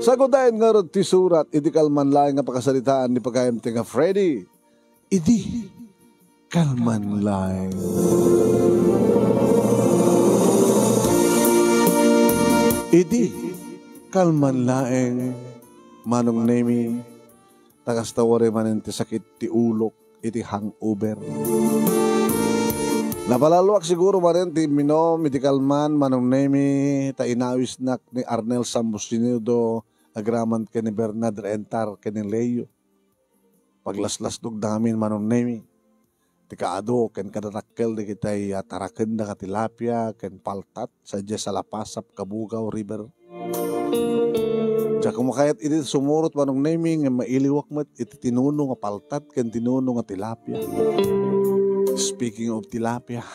Sagudayan nga ron ti surat, iti kalman laing nga pakasalitaan ni pagkayam ti nga Freddy. Iti kalman laing. Iti kalman laing manong nemi takastawari manin ti sakit ti ulok iti hangover. Napalaluak siguro manin ti minom iti kalman manong nemi ta inawis nak ni Arnel Sambusinudo agraman ke ni Bernard Rentar ke ni Leo. Paglaslasdog namin manong nemi ti kaado ken kadarakkel di kitay taraken da katilapia ken paltat sadya sa Lapasap Kabugaw River. Diya kumakayat iti sumurot manong nemi nga mailiwak mat iti tinuno nga paltat ken tinuno nga tilapia. Speaking of tilapia,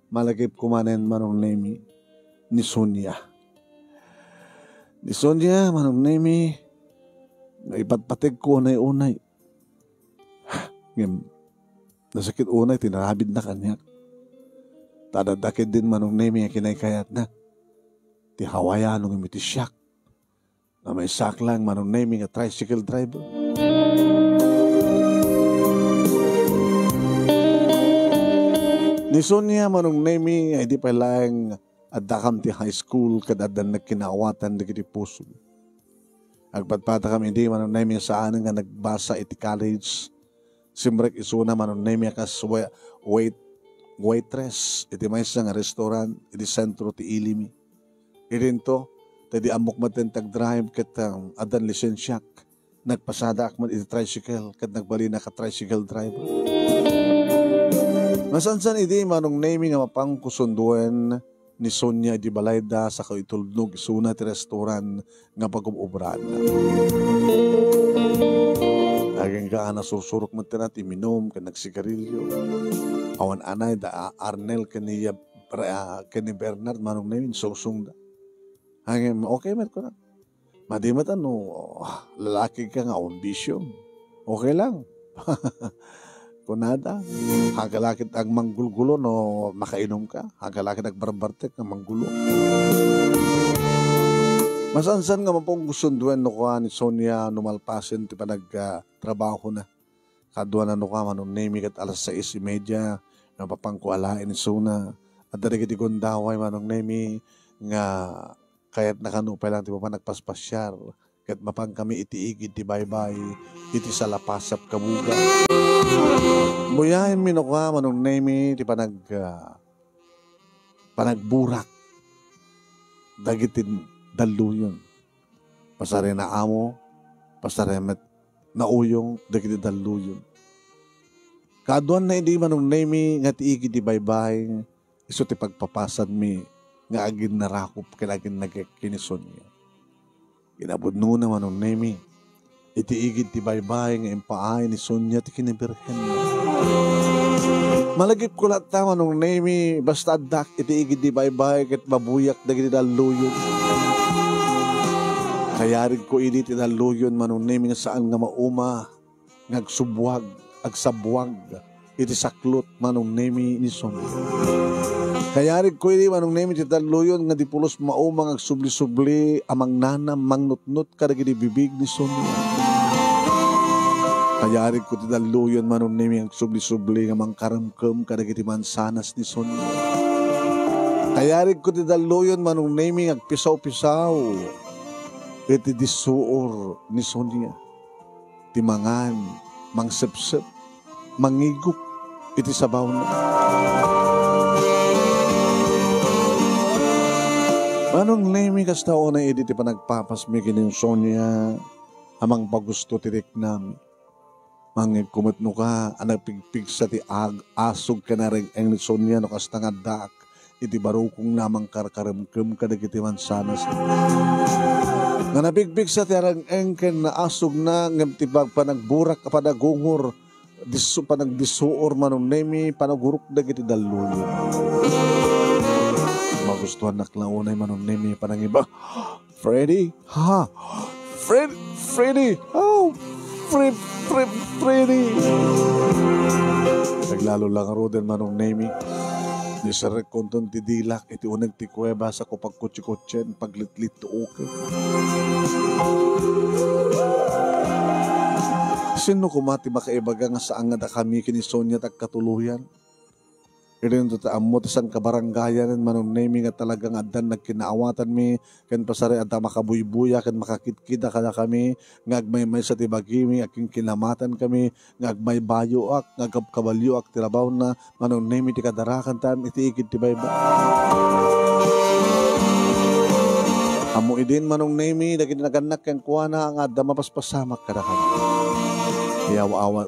malagip kumanen manong nemi ni Sonia. Ni Sonia manong nemi ipatpatig ko unay-unay. Ngem nasakit unay tinarabid na kanya. Tadadakid din manong nemi ang kinaykayat na. Ti Hawaiian ng imiti siyak. Na may saklang manong nemi nga tricycle driver. Ni Sonia manong nemi ay di pa lang adakam ti high school kadadan nagkinawatan di kiti puso. Agpadpata kami hindi manong nemi saan nga nagbasa iti college. Simrek isuna manong nemi kas waitress iti may nga restaurant iti sentro ti Ilimi. Irinto tadi amok maten tag-drive ket adan lisensyak. Nagpasada akman iti tricycle ket nagbali na ka tricycle driver. Masansan iti manong nemi nga mapangkusunduan ni Sonia di Balayda sa kaitulnog isuna ti restaurant nga pag-ubraan. Aging ka na sursurok mo tina ti minom ken nagsigarilyo. Awan anay da Arnel ken ni Bernard manong nemi sungsung da. Hangin okay met ko na. Madimat lalaki ka nga ambisyon. Okay lang. Kunada, hagalakit ang manggulgulo no makainom ka. Hagalakit ang barbartek ng manggulo. Masansan nga mapong gusunduan no ka ni Sonia numalpasin ti panagtrabaho na. Kadwa na no ka manong nemi kat alas 6:30 nga papangkualain ni Sona. At darigit igundaway manong nemi nga kaya't nakanupay lang ti pa nagpaspasyar. Kat mapang kami itiigid ti baybay iti sa Lapasap Kabugaw. Buyahin minuka manong nemi ti panagburak dagitin daluyon. Pasare na amo, pasaremet na uyong dagiti daluyon. Kaduan na hindi manong nemi nga tiigid ti baybay iso ti pagpapasan mi nga agin narakop kilagin nagkinison niya. Inabudno na manong nemi itiigid ti baybay nga impaay ni Sonia ti kinibirhen. Malagip ko lahat tama nung nemi basta adak itiigid ti baybay ket mabuyak dagiti daluyon. Kayarig ko ini ti daluyon manong nemi nga saan nga mauma ngagsubwag agsabwag iti saklot manong nemi ni Sonia. Kayarig ko ini manong nemi ti daluyon nga di pulos mauma agsubli-subli amang nanam mangnutnut kadagiti bibig ni Sonia. Kayarig ko ti daluyon manong nemi agsubli-subli nga mangkaramkem kadagiti mansanas ni Sonia. Kayarig ko ti daluyon manong nemi agpisaw-pisaw iti disuor ni Sonia. Timangan, mangsepsep, mangiguk iti sabaw na. Manong nemi kastao na editi pa nagpapasmi kinin Sonia amang pagusto tirik nami. Mangig kumitno ka anang pigpig sa ti asog ka na rin ang Sonia no kasta nga daak iti barukong namang karkaramkem kadagiti mansanas. Nga napigpig sa ti arang engken na asog na ngam tibag panagburak panagungor panagdisuor manong nemi panaguruk dagiti daluyo. Magustuhan na klaunay manong nemi panangiba. Freddy? Ha? Freddy? Oh! Freddy! Naglalo lang roden manong nemi. Ni sarek konton ti dilak iti unag ti kuweba sa kupag kutsi-kutsen paglitlit to okay. Sino kumati makaibaga nga saan nga da kami kinisonya at katuluyan? Irin to taammo tasang kabaranggayan manong name nga talagang adan nagkinaawatan mi ken pasare adta makabuybuya ken makakitkida kada kami ngagmay sa tibagimi aking kinamatan kami ngagmay bayo ak ngagkabalyo ak tirabaw na manong name ti kadarakan tan iti ikid ti bayba. Amo idin manong name dagiti naganak ken kuana nga adda mapaspasamak kada kami. Yaw-awa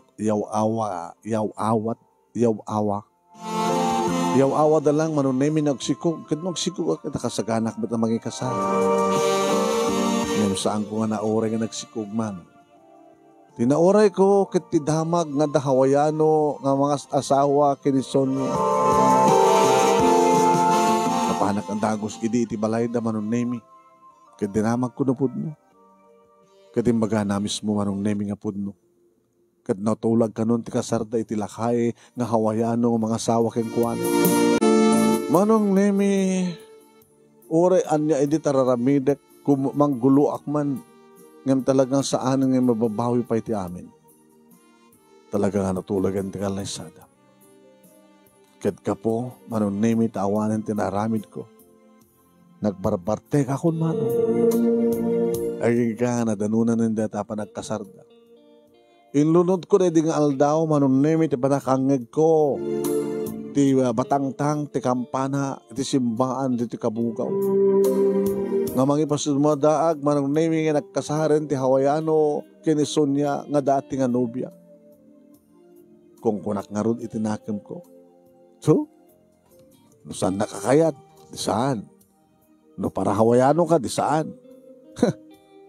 da lang, manunay minagsikog. Kad magsikog ako, nakasaganak ba't na maging Ngayon saan ko nga naoray nga nagsikog man. Tinaoray ko, kat tidamag nga dahawayano, nga mga asawa, kinison niya. Kapanak ang dagos, iti balay da manunay mi. Kat dinamag ko na pudno. Kat imbaga namis mo manunay mi nga pudno. Kat natulag ka nun, ti kasarda iti lakay, nga hawayano, mga asawa ken kuano. Manong nemi, oray anya iti tararamidek, kung manggulo akman, ngam talagang saan nga mababawi pa iti amin. Talaga nga natulagan ti kalaysada. Kat ka po, manong nemi, taawanan tinaramid ko. Nagbarbartek ako manong. Aging ka, nadanunan nanda tapa nagkasarda. Inlunod ko na di nga aldaw, manunemi, ti panakangeg ko. Ti batangtang, ti kampana, ti simbaan, ti kabugaw. Nga mga ipasumadaag, manunemi nga nagkasaren, ti hawayano, kinisonya, nga dati nga nobya. Kung kunak nga ron, itinakim ko. So, no saan nakakayat? Di saan? No para hawayano ka, di saan?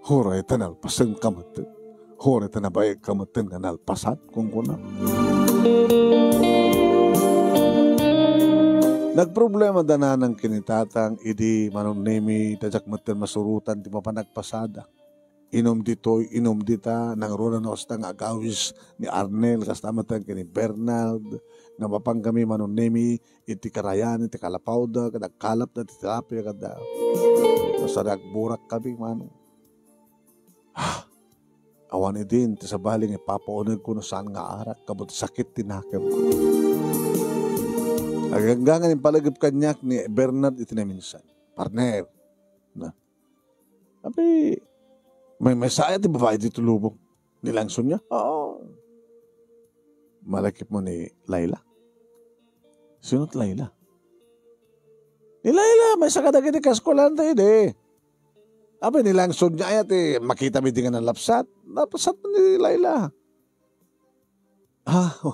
Huray, tanalpasan kamatin. Hore ta na ba kamaten nga nalpasat kung kuna. Nagproblema dana ng kinitatang idi manong nemi tajak maten masurutan ti mapanagpasada. Inom dito, inom dita nang rona na ostang agawis ni Arnel kastamatan kini Bernard nga mapang kami manong nemi iti karayan iti kalapawda kadag kalap na ti terapia kada. Masadag burak kami manong. Awan din, sa baling ipapaunod ko na saan nga arak, kabut sakit tinakim ko. Aganggangan yung palagip kanyak ni Bernard itinaminsan. Partner. Na. Tapi, may saya di babae dito lubong. Nilangson niya? Oo. Malakip mo ni Laila. Sino't Laila? Ni Laila, may sakadagin ni Kaskolan tayo de. Abi nilangson niya ayat makita mi di nga nalapsat. Napasat mo ni Laila.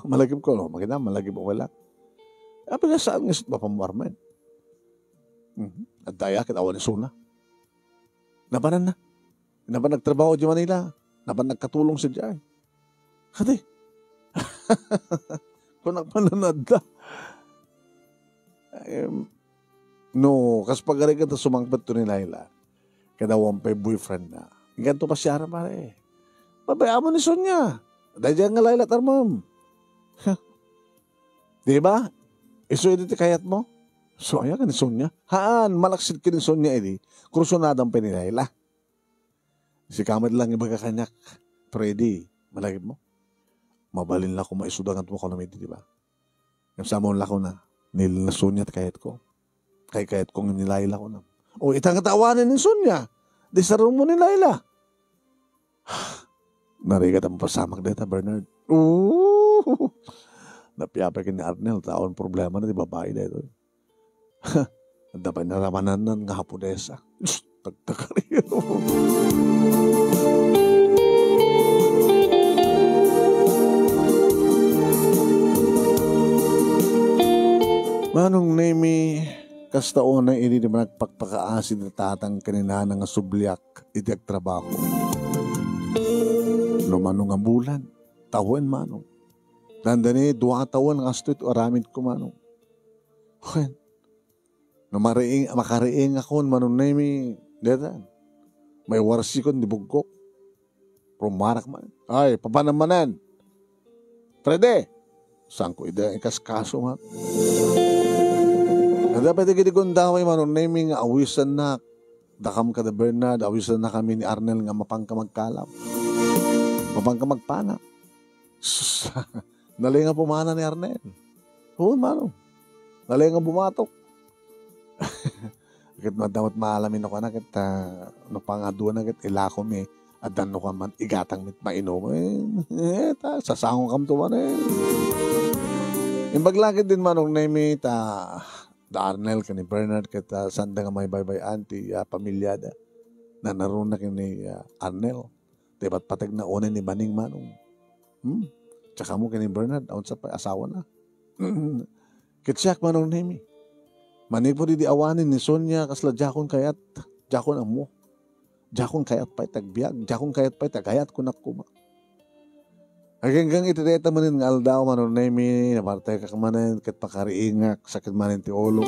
Malagip ko. No? Makita, malagip ko wala. Abi nga saan nga sit mapamuarman? At daya, kitawa ni Suna. Nabanan na. Naban nagtrabaho di Manila. Naban nagkatulong si Jai. Kati. Kung nagpananad na. No, kas pagari ka sumangpat to ni Laila. Kadawang pa boyfriend na. Ganto pa siya pare. Pabayaan mo ni Sonya. Dahil nga Laila tarmam. Diba? Iso iti kayat mo? So ayan ka ni Sonya. Haan, malaksid ka ni Sonya edi. Kursunadang pa ni Laila. Si kamad lang iba kakanyak. Freddy, malagip mo? Mabalin lang kung maisudangan mo kalamiti, diba? Yung samon lang ko na. Nil na Sonya at kayat ko. Kayat kong nilayla ko na. O itang katawanan ni Sonya. Di sa room mo ni Laila. Narigat ang pasamak dito, Bernard. Ooh! Napiyapay ka ni Arnel. Taon problema na di babae dito. Ang dapat naramanan ng nga hapudesa. Tagtakariyo. Manong nemi kastaon na ini di nagpagpakaasin na tatang kanina nga subliak iti trabaho. No manong nga bulan, tawen manong. Nandani, 2 taon nga asto ito aramid ko manong. Okay. No makariing ako manong nemi, dedan. May warsi ko di bugkok. Pumarak man. Ay, papanamanan. Frede, saan ko ida ikaskaso man. Dapat ikiti kong daway manong naming awisan na dakam ka da Bernard, awis na kami ni Arnel nga mapang ka magkalap. Mapang ka magpana. Sus, nalay nga pumana ni Arnel. Oo, mano. Nalay nga bumatok. Kit madamot maalamin ako na kit no pangado na kit ilako mi adan no ka man igatang mit mainom sasangong kam to man imbaglakit din manong nemi ta da Arnel kani Bernard kit sanda nga may baybay anti pamilya da na naroon na kini Arnel diba't patag na una ni Baning manong tsaka mo kini Bernard aun sa asawa na kit siyak manong nemi Mani po di awanin ni Sonia kasla jakon kayat, jakon amo. Jakon kayat pa'y tagbiag, jakon kayat pa'y tagayat ko nakuma. Hanggang itireta manin nga aldaw manon nemi, napartay ka kamanin, kat pakariingak, sakit manin ti olo.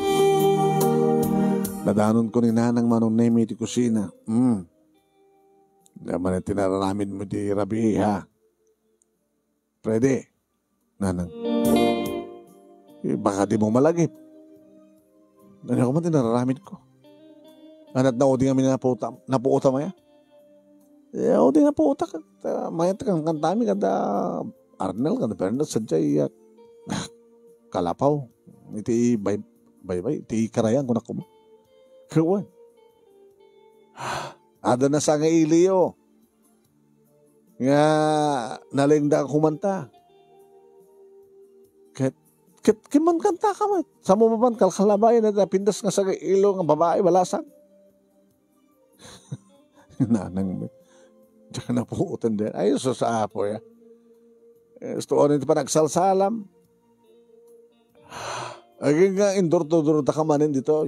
Nadanon ko ni nanang manon nemi ti kusina. Manin tinaramin mo di rabi ha. Pwede, nanang. Baka di mo malagip. Ano ko man tinararamid ko. Anat na oding kami napuuta maya. Oding napuuta ka. Maya kang kantami kada Arnel, kada Bernard, sadyay kalapaw. Iti bay, iti karayan ko na ko mo. Kawan. Ada na sa nga iliyo. Nga nalingda kumanta. Kiman kanta ka man. Sa mo man kalkalabay na pindas nga sa ilo nga babae balasan. Nanang diyan na puutan din. Ay, so sa apo ya. Gusto ko rin pa nagsalsalam. Aging nga indor-tudor ta ka manin dito.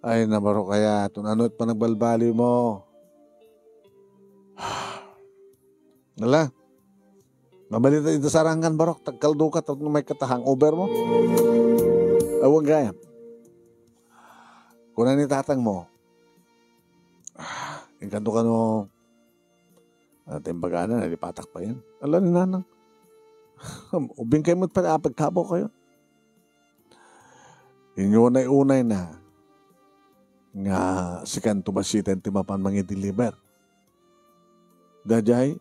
Ay, nabaro kaya. Tunanot pa nagbalbali mo. Nala. Mabalita dito sa Rangan Barok, tagkaldo ka, tapos may katahang over mo. Awag gaya. Kung ni tatang mo, ingkanto ka no, timbagana, nalipatak pa yan. Alam ni nanang, ubing kayo mo't panapagkabo kayo. Inyo unay na, nga si Kanto Basitan timapan mangi-deliver. Dajay,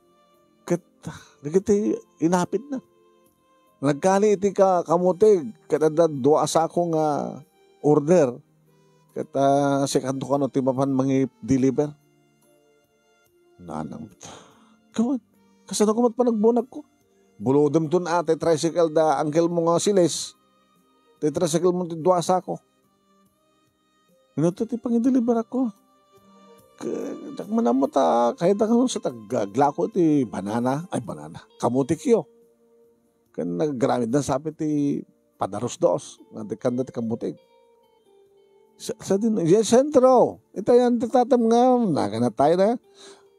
nagiti inapit na. Nagkali iti ka kamutig kada dua sa akong order. Kata si Kanto ka no timapan mangi-deliver. Nanang. Kawan, kasano ko mat pa nagbunag ko. Bulodem tun ate tricycle da uncle mo nga siles. Te tricycle mo ti dua sa ako. Minuto ti pangi-deliver ako. Jak manamo ta kahit ang sa taglako ti banana kamutikyo kan nagramid na sabi ti padaros dos nantikan na ti kamutik sa din yan sentro ito yan titatam nga nagana tayo na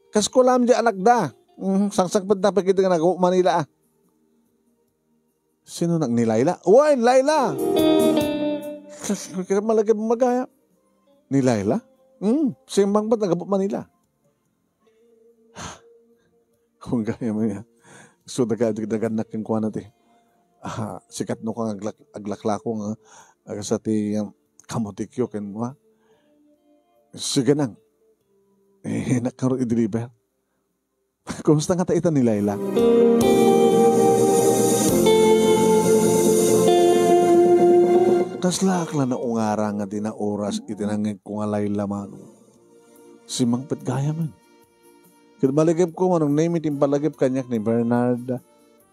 kaskulam di anak da sangsakpad na pagkita nga nag Manila sino nag ni Laila? Uy, Laila kaya malagay magaya ni Laila? Simbang ba't nagabot Manila? Kung gaya mo yan. So, naganak yung kuha natin. Sikat no kang aglaklako nga sa ti kamutikyo ken mo. Sige nang. Nakaro i-deliver. Kumusta nga taita ni Laila? Kaslak lang na ungara nga di na oras itinangin ko nga Laila man. Si Mang Petgaya man. Kaya balagip ko manong name it impalagip kanyak ni Bernard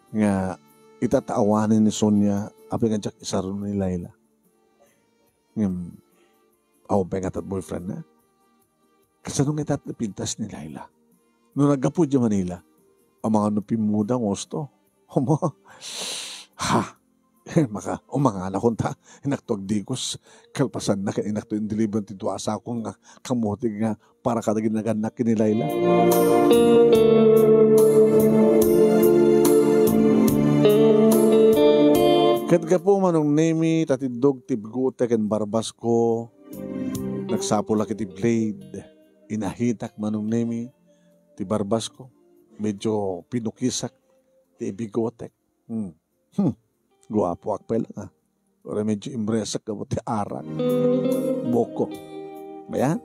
nga itataawanin ni Sonia api nga jak isaro ni Laila. Pengat at boyfriend na. Kasi nung itatapintas ni Laila. Nung nagkapod yung Manila, ang mga nupimudang gusto. Maka mga anak konta inaktuag digos kalpasan na kaya inakto yung deliver tito asa akong kamutig nga para kada ginaganak ni Laila. Kat ka po manong nemi tatidog tibgote ken barbas ko nagsapula kiti blade inahitak manong nemi ti barbas ko medyo pinukisak ti bigotek. Guwapo akpel nga. Ora medyo imresak ka mo ti arak. Boko. Bayan?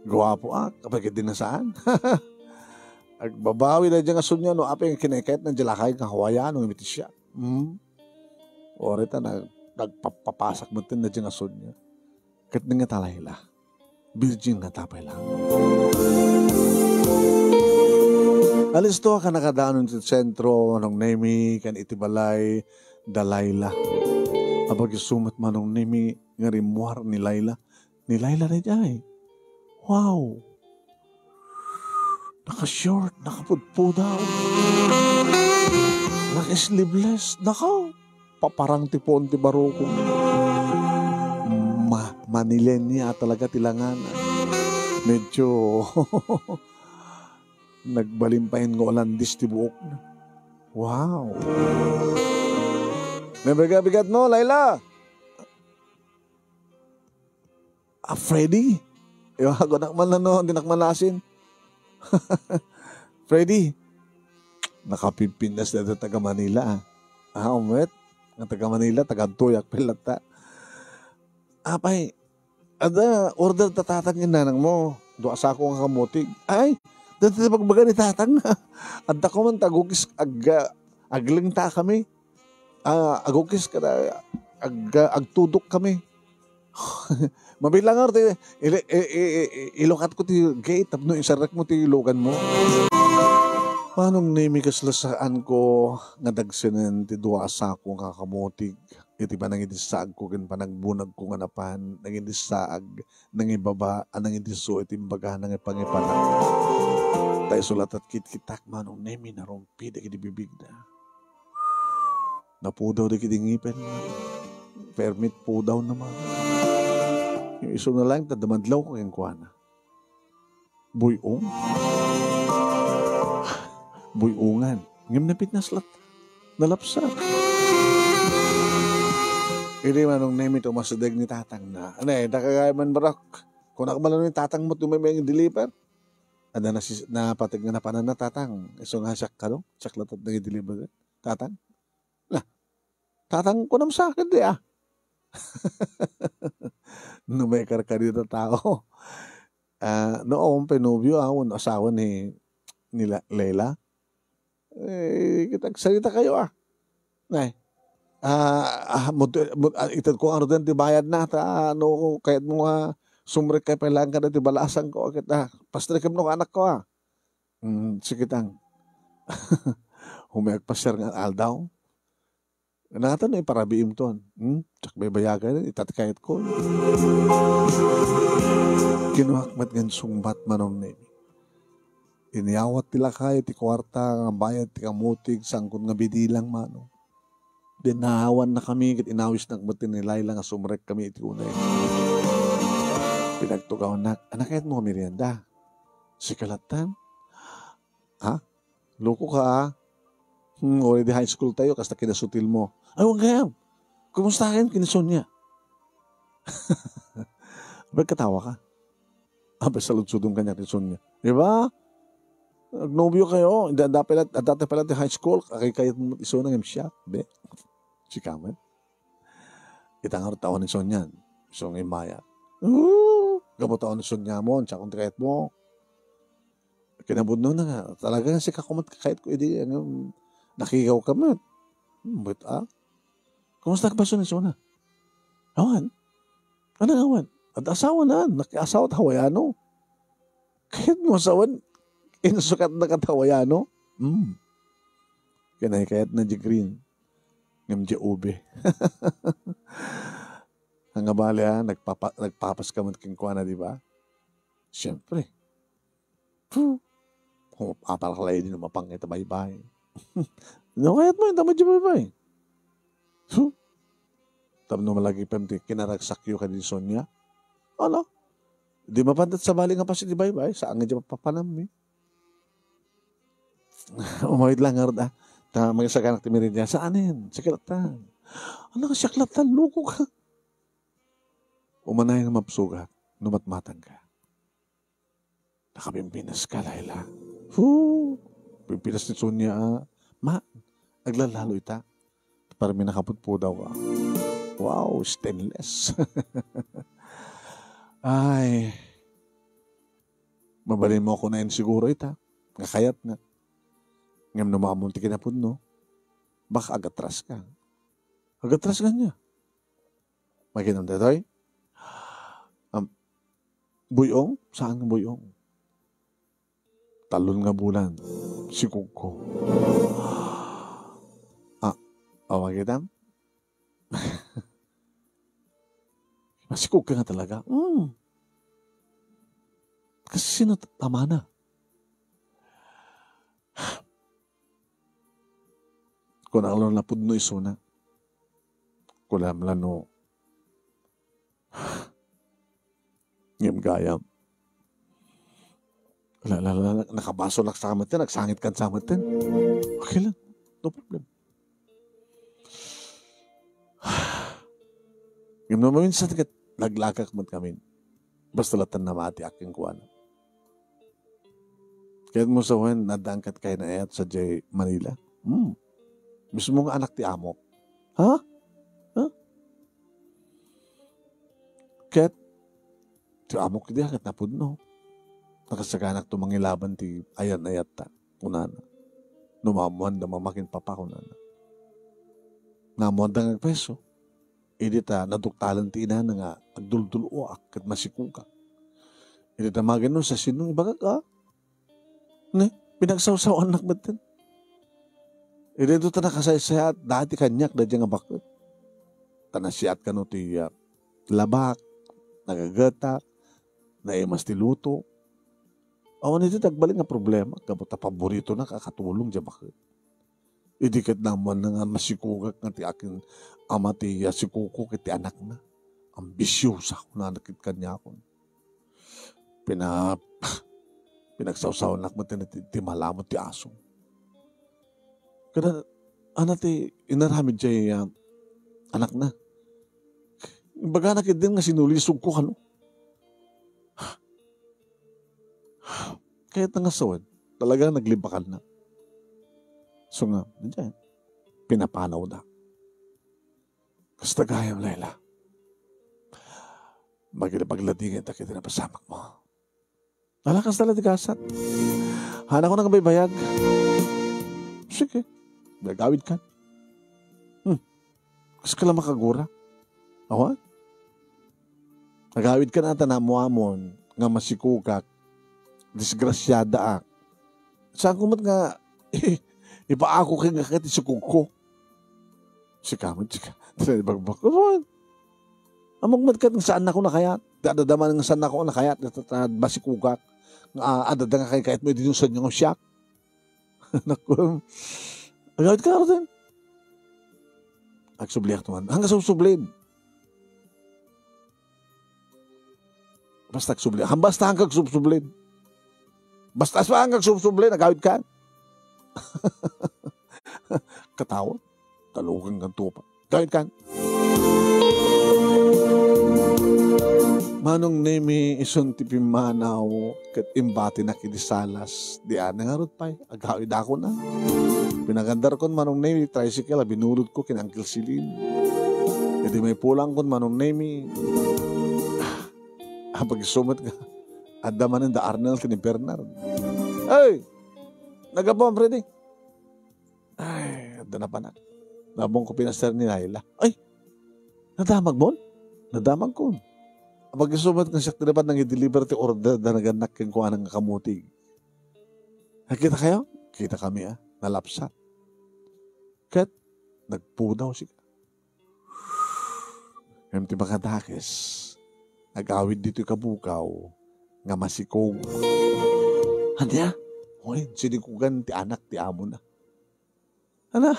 Gwapo kapag dinasaan. Agbabawi na dyan nga sunya, no, apa yung kinekait ng jalakay ng Hawaiian, no, imitis siya. Orita na, nagpapapasak mo tin na dyan nga sunya. Kat nga talayla. Virgin nga tapay lang. Alis to, ka nakadaanon sa sentro, anong nemi, kan itibalay, dalayla. Abag isumat manong nemi, nga rimuar ni Layla. Ni Layla rin ay. Wow! Naka-short, nakapudpudaw. Naka-sleeveless. Naka, paparang tipon ti baroko. Manilenya talaga tilangan. Medyo nagbalimpahin ng Olandis ti buok na. Wow! May bigat mo, Layla! Freddy? Iwago nakman na no, hindi nakmalasin. Freddy, nakapipindas na taga Manila. Umet, ang taga Manila, taga Tuyak, Pilata. Apay, order tatatangin nanang mo. Doa sa ako ang kamutig. Ay, dati pagbaga ni tatang. Adda ko man tagugis agling ta kami. Agugis ka na, agtudok kami. Mabilang nga, ilokat ko ti gate, tapno isarak mo ti ilokan mo. Paanong nimi kaslasaan ko nga dagsinan ti duwa sa akong kakamutig. Iti pa nang idisaag ko, kin pa nagbunag ko nga napan, nang idisaag, nang ibaba, nang idiso, itimbaga, nang ipangipanak. Tayo sulat at kitkitak, manong nimi na rompi, da bibig na. Napudaw da ngipin, permit pudaw naman. Yung iso na lang, tadamadlaw ko yung kuwana. Buyong. Buyungan. Ngam napit na slat. Nalapsa. Hindi manong nemi to masadeg ni tatang na. Ano nakagaya man barak. Kung nakamalan ni tatang mo, tumimay yung deliver. Ada na patig nga napanan na tatang. Iso nga siyak ka no? Siyak latat na i-deliver. Tatang? Tatang ko naman sa akin di Numekar ka dito tao. Noong penubyo ang asawa ni Layla. Kitagsalita kayo Nay. Itad ko ang rodent bayad na kahit mo sumrik kay pailangan ka na ti balasan ko kita. Pastrikam no anak ko sikitang. Humayag pasyar nga aldaw. Natan ay parabiim ton. Tsak may bayagan, itatkayat ko. Kinuhakmat ng sungbat manong nemi. Iniyawat tila kayo, ti kwarta, nga bayad, ti kamutig, sangkot nga bidilang manong. Dinahawan na kami, kit inawis na kamatin ni Layla nga sumrek kami iti unay. Pinagtugaw na, anakayat mo merienda. Sikalatan? Loko ka already high school tayo, kasta kinasutil mo. Ay, huwag kaya. Kumusta akin? Kinison niya. Ba't katawa ka? Abay, saludsudong kanya kinison niya. Diba? Nagnobyo kayo. Dati pala di high school. Kakikayat mo iso ng siya. Be. Si Kamen. Itang taon ni Sonyan. Iso ng imaya. Gamo taon ni Sonya mo. Tsaka kung kayat mo. Kinabud na nga. Talaga nga si kakumat kakayat ko. Nakigaw ka man. But kumusta ka ba siya ni Sona? Awan. Ano awan? At asawa na. Nakiasawa at Hawaiano. Kahit mo asawan, insukat na kat Hawaiano. Kayat na di green. Ngam di ube. Ang abali nagpapas ka man kingkwa na, di ba? Siyempre. Apalakalay din mapangit bye-bye. No, kayat mo yung tamad yung bye-bye. Tapno malagi pa kinaragsakyo ka din Sonya. Ano? Di mapantat sa bali nga pa si di bye-bye. Saan nga dyan papanam Umawit lang nga mag-isaganak ti Meridia. Saan yan? Siklatan. Ano ka siklatan? Loko ka. Umanay nga mapsugat. Numatmatang ka. Nakapimpinas ka, Layla. Pimpinas ni Sonya. Aglalalo ita. Para may nakaputpo daw ka. Wow, stainless. Ay, mabalin mo ako na yun siguro ita. Nga kayat na. Ngam numamunti ka na po, no? Baka agatras ka. Agatras ka niya. Makinam datoy? Buyong? Saan ang buyong? Talon nga bulan. Sikog ko. Makitam? Masikog ka nga talaga. Kasi sino tama na? Kung ang na pudno isuna. Kung alam lano. Ngayam gayam. Nakabaso lang sa kamatin. Nagsangit ka sa kamatin. Okay lang. No problem. Ngayam naman minsan naglagak man kami. Basta latan na mati aking kuwan. Kaya mo sa wen, nadangkat kayo na ayat sa J. Manila. Mismo nga anak ti amo. Ha? Kaya ti amo ko di akat na pudno. Nakasaganak to mangilaban ti ayan-ayat ta. Kunana. Numamuan da mamakin papa kunana. Namuan da nga peso. Idi ta naduktalan ti ina nga agduldulo kat masikuka. Idi ta magano sa sinong ibaga ka. Ne, pinagsaw-saw anak batin. Idi ta nakasaysayat dati kanyak da nga bakit. Tanasiat ka no ti labak, nagagata, naimas ti luto. Awan iti tagbalik nga problema. Kabuta paborito na kakatulong dyan bakit. Idikit naman na nga masikugak nga ti akin ama ti sikuko kiti anak na. Ambisyosa ko na nakit kanya ako. Pinagsawsaw anak mo ti malamot ti aso. Kada ti inaramid siya anak na. Baga nakit din nga sinulisog ko kano. Kaya tangasawan, talaga naglibakan na. So nga, nandiyan, pinapanaw na. Kasta gayam, Layla. Magilapagladingin ta kita na pasamak mo. Alakas na latigasat. Hana ko nang baybayag. Sige, nagawid ka. Kasi ka lang makagura. Awan? Nagawid ka na tanamuamon nga masikukak. Disgrasyada ak. Saan kumat nga, ipaako ka nga kati sa kuko. Sikamot, bagbak. Amagmat ka ng saan ako nakayat. Dadadaman ng saan ako nakayat. Basikukak. Adada nga kayo kahit may dinusan nyo ng siyak. Naku. Agawid ka rin. Agsubliak naman. Hanggang sa sublin. Basta agsubliak. Basta hanggang sublin. Basta sa hanggang subsuble, nagawid ka. Katawa. Talugang kang tupa. Gawid ka. Manong nemi isun tipimanaw kat imbati na kidisalas. Di anang pa'y. Agawid ako na. Pinagandar kon manong nemi tricycle. Binulod ko kin Uncle Silin. E di may pulang kon manong nemi. Pag-isumat ka. Adaman ng Arnel ni Bernard. Ay! Nagabom, Freddy. Ay, ada na panak. Nabong ko pinasar ni Laila. Ay! Nadamag mo? Nadamag ko. Pag-isumat ng siya dapat nang i-deliver ti order na naganak kang kuha ng kamutig. Nakita kayo? Kita kami nalapsat. Kat, nagpudaw siya. Empty makadakis. Nag-awid dito kabukaw. Nga masikog. Handa? Hoy, sinikugan ti anak ti amo na. Ano?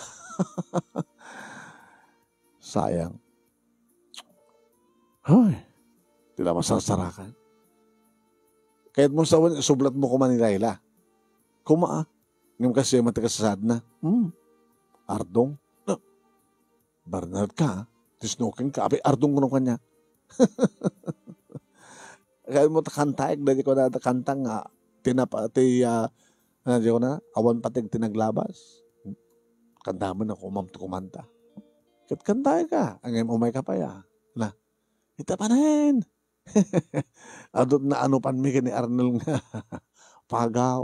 Sayang. Hoy, tila masarsarakan. Kahit mo sublat mo kuman ni Laila. Ngam kasi matakasasad na. Ardong. Bernard ka, tisnukin ka. Api, ardong ko kanya. Kaya mo takantaik, dahil ko na takantang awan patig tinaglabas. Kanda mo na kumanta. Kat kantay ka. Ang umay ka pa ya. Na, ita pa na. Adot na ano pan mi ni Arnel nga. Pagaw.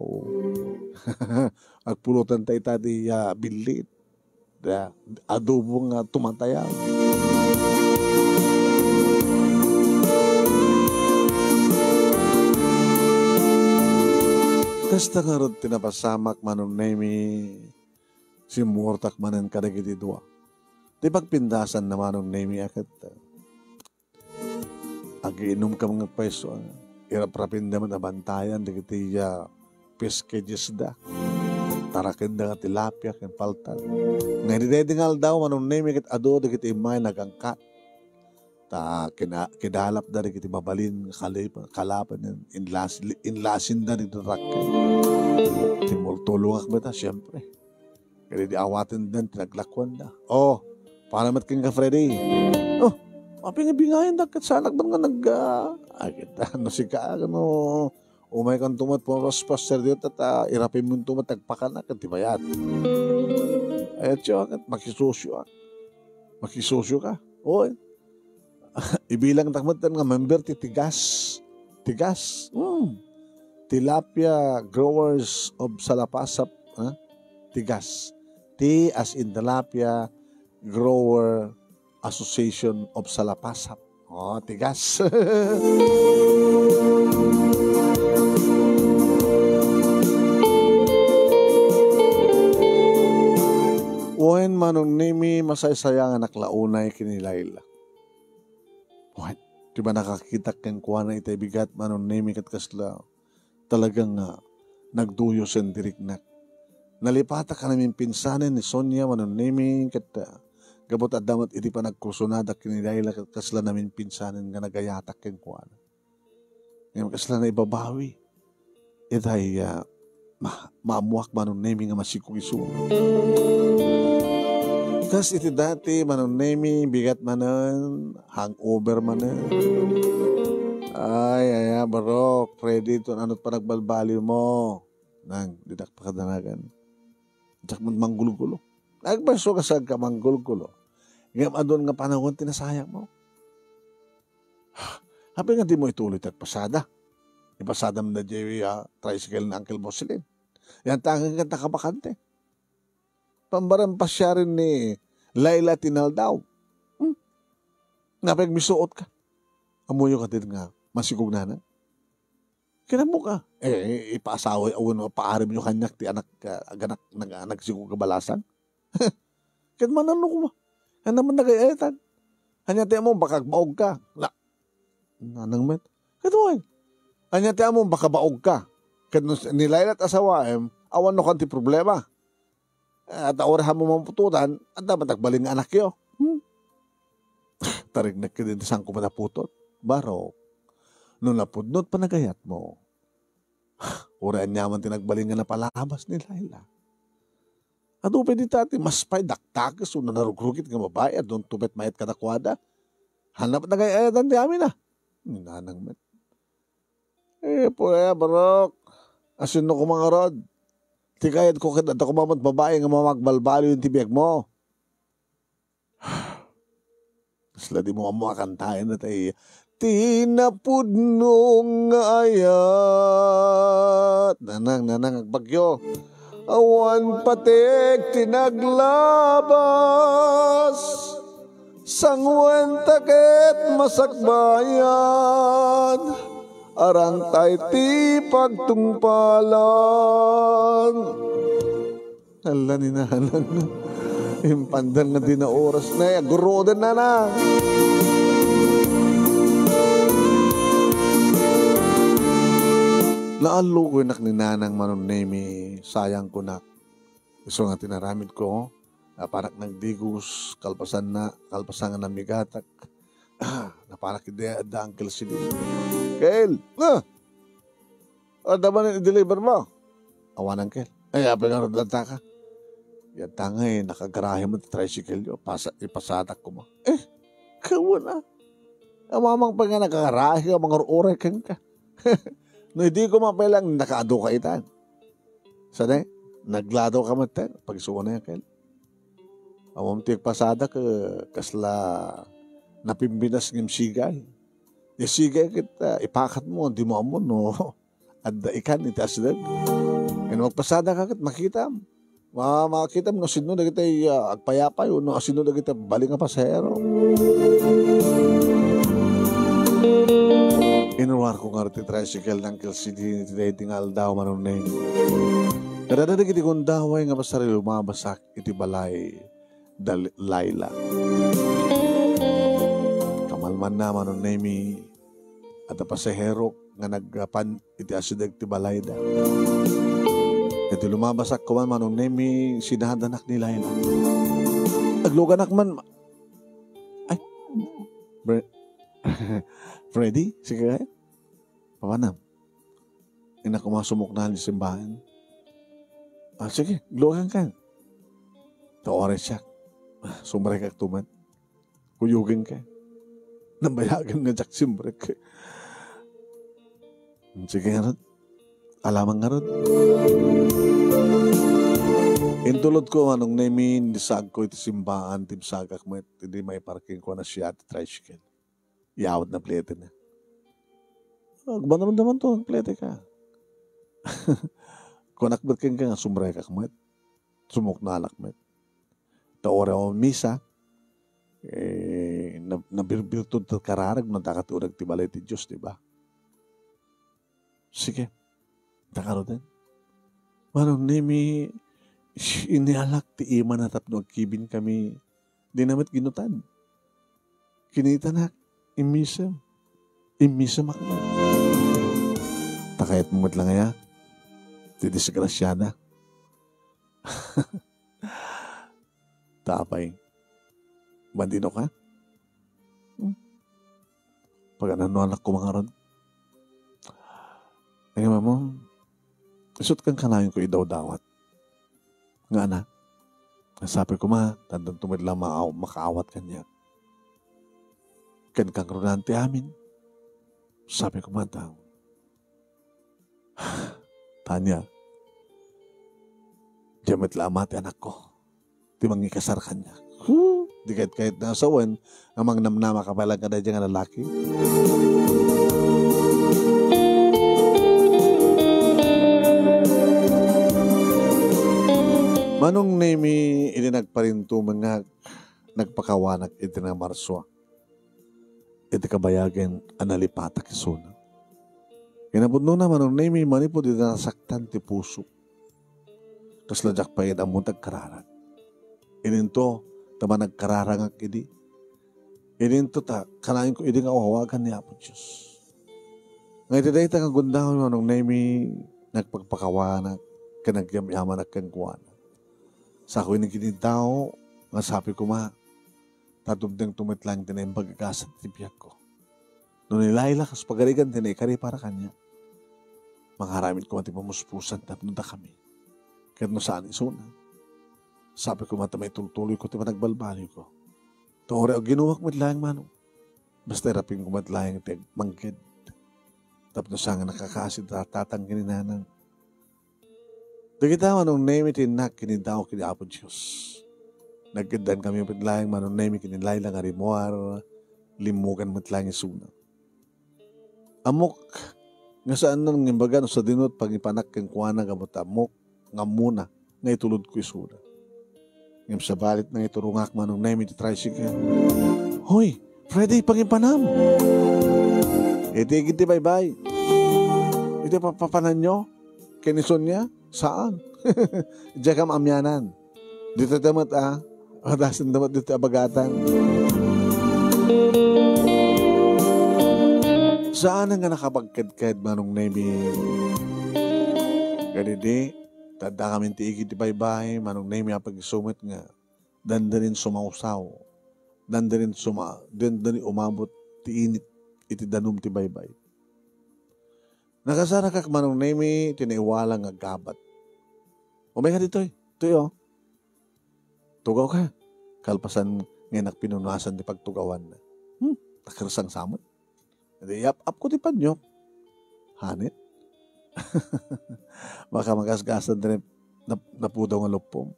Agpulutan tayo tadi bilit. Adobo nga tumatayaw. Kasta nga rin tinapasamak manon nemi simurtak manen kadagiti dua. Di pagpindasan naman ng nemi akat. Agiinom ka mga peso. Iraprapin naman na bantayan. Dagiti peskedges da. Tarakin da nga tilapia ken paltan. Ngayon dingal daw manon nemi kat ado dagiti imay nagangkat. Kidalap da dagiti babalin kalapan inlasin da dito rakken. Timultulungak ba ta siyempre. Kaya di awatin din tinaglakwan da. Oh, para matking ka Freddy. Oh, mapingibingayan da kat sanak ba nga kita no si ka ano umay kang tumat po pastor dito at irapin mo tumat tagpakan na kat tibayat. Ayat siya kat makisosyo ka. Oh, ibilang takmatan nga member ti tigas. Tilapia Growers of Salapasap. Tigas. T as in Tilapia Grower Association of Salapasap. Oh, tigas. Uwen manong nimi masaysayang anak launay kinilayla. What? Di ba nakakita kang kuha na itay bigat manon nemi kat kasla talagang nagduyo sen diriknak. Nalipata ka namin pinsanin ni Sonia manon nemi kat gabot at damat iti pa nagkursunada kinidayla kat kasla namin pinsanin nga nagayatak kang kuha na. Ngayon kasla na ibabawi. Itay maamuak manon nemi nga masikong iso. Kas iti dati manon nemi bigat manon hangover manon. Ay barok Freddy ito ano't pa nagbalbaliw mo nang didak pa kadanagan. Didak mo manggulugulo. Nagbaso ka sa kamanggulugulo. Ngam adon nga panahon tinasayang mo. Habi nga di mo ituloy tagpasada. Ipasada mo na tricycle na Uncle Boslin. Yan tangang kanta kabakante. Pambarang pasya rin ni Laila Tinaldaw. Napag misuot ka. Amuyo ka din nga masigog na na. Kinamo ka. Ipaasaway awon paarim nyo kanyak ti anak nagsigog kabalasan. Kat manano ko ba? Yan naman nagayayatan. Hanya tiya mo baka baog ka. Nanang met. Katuan. Hanya tiya mo baka baog ka. Kat ni Laila at asawaem awan no kanti problema. At orahan mo mapututan, at dapat nagbaling anak yo. Tarig na kindin saan ko manaputot. Barok, nung napudnot pa nagayat mo, orahan niya man tinagbaling nga na palabas ni Laila. At upay di tati, mas pa'y daktakis o nanarugrugit nga mabayad, doon tupet mayat kadakwada. Hanap nagayatan di amin Ninanang met. Barok, asin no ko mga rod. Tikayad ko kita ko mamot babae nga mamagbalbalo yung tibiyag mo. Sila di mo kantahin na tayo. Tinapudnong ayat. Nanang agbagyo. Awan patek tinaglabas. Sangwan takit masakbayan. Arang tay ti pagtungpalan. Hala ni nanang. Impandan na din na oras na. Gurodan na. Laalo ko nak ni nanang manon nemi. Sayang ko nak. Iso nga tinaramid ko. Parak nagdigos. Kalpasan na migatak. Naparak ideya da Uncle Sidi. Kel, ada ba na-deliver mo? Awan Uncle. Ay, apel nga rodanta ka. Yan tangay, nakagarahe mo tricycle yun. Ipasadak ko mo. Kawa na. Mamang pa nga nakagarahe ka, mga oray kang ka. No, hindi ko mapelang nakaado ka itan. Sana, naglado ka matan. Pagsuwa na yan, Kel. Amom ti pasada ka kasla napimbinas ng sigay. Yung sigay kita ipakat mo, di mo amo no. Adda ikan iti asdag. Ano magpasada ka kat makita mo. Makita mo no sino na kita agpayapay o no sino na kita bali nga pasahero. Inuwar ko nga iti tricycle ng kilsidi iti tingal daw manon na yun. Kadadadag iti kundaway nga pasari lumabasak iti balay Laila. Kamalman na manon na yun at pasahero nga nagpan iti asidag ti balay da. Iti lumabasak ko man manon na yun sinadanak ni Laila. Agluganak man ay Freddy, sige kaya? Pamanam. Ina ko masumok na sa simbahan. Sige, lugan ka. Tawarin siya. Sumre ka tuman. Kuyugin ka. Nambayagan nga jak simbre ka. Sige nga rin. Alamang nga rin. Intulod ko anong namin nisag ko iti simbahan timsagak mo hindi may parking ko na siya at tricycle. Yawad na plete na. Agba naman to, plete ka. Kung nakbirkin ka nga, sumray ka kamat. Sumok na alakmet. Taora o misa, nabirbirtod at kararag, nagkakaturag ti balay ti Diyos, diba? Sige, takaro din. Manong nimi, inialak ti iman at tapno agkibin kami, di namat ginutan. Kinitanak. Imisam akman. Takayat mo lang nga, di disgrasyada. Tapay, bandino ka? Pag anak ko mga ron. Ay mo, isot kang kanayon ko idaw-dawat. Nga na, nasabi ko tandang tumid lang makaawat kanya. Kan kang runante amin. Sabi ko tao. Tanya, diyamat lamati anak ko. Di mangikasar kanya. Di kahit na asawan, amang namnama ka pala ka na dyan nga lalaki. Manong nemi, ininagparinto mga nagpakawanak iti na marswa. Iti kabayagan analipatak isuna. Kinabudno naman ang name manipod iti nasaktan ti puso. Kasladyak pa yun ang muntag kararag. Ininto, tama nagkararangak idi. Ininto kanain ko idi nga uhawagan ni Apo Diyos. Ngayon iti nga gundahon ang name nagpagpakawanak kanagyam-yaman at kangkuana. Sa ako iniginitaw, nga sabi ko tatubdang tumitlang tinay pagkakasan tibiyak ko. Noon nilayla, kas pagarigan tinay kari para kanya. Mangharamit ko mati pamuspusan, tapnunda kami. Kahit no saan isuna. Sabi ko may tultuloy ko, tiba nagbalbali ko. Tore, o ginuwak mo lang manong. Basta raping kumatlayang teg manggid. Tapno siya nga nakakasid tatangkin ni nanang. Dagitawa nung name itinak kinidaw kini Apo Diyos. Nagkandan kami yung pitlayang manunay, kininlay lang arimuar, limugan matlang isuna. Amok, nga saan nang imbaga no sa dinot, pag ipanak kang kuwana gamot amok, nga muna, nga itulod ko isuna. Ngam sa balit nang iturungak manunay, may tricycle. Hoy, Freddy, pag ipanam. Iti bye-bye. Iti papanan nyo, kinison niya, saan? Diyan kam amyanan. Dito tamat Dasan dapat dito abagatan. Saan nga nakapagkadkad manong nemi? Ganidi, tanda kami tiigid di baybay, manong nemi apag-isumit nga, dandarin sumausaw, dandarin umabot ti init, iti danum ti baybay. Nakasara kak manong nemi, tiniwala nga gabat. Umay ka dito Tuyo. Tugaw ka. Kalpasan nga pinunasan di pagtugawan na. Takarasang samot. Yap ko di panyo. Hanit. Baka magasgasan din napudaw nga lupom.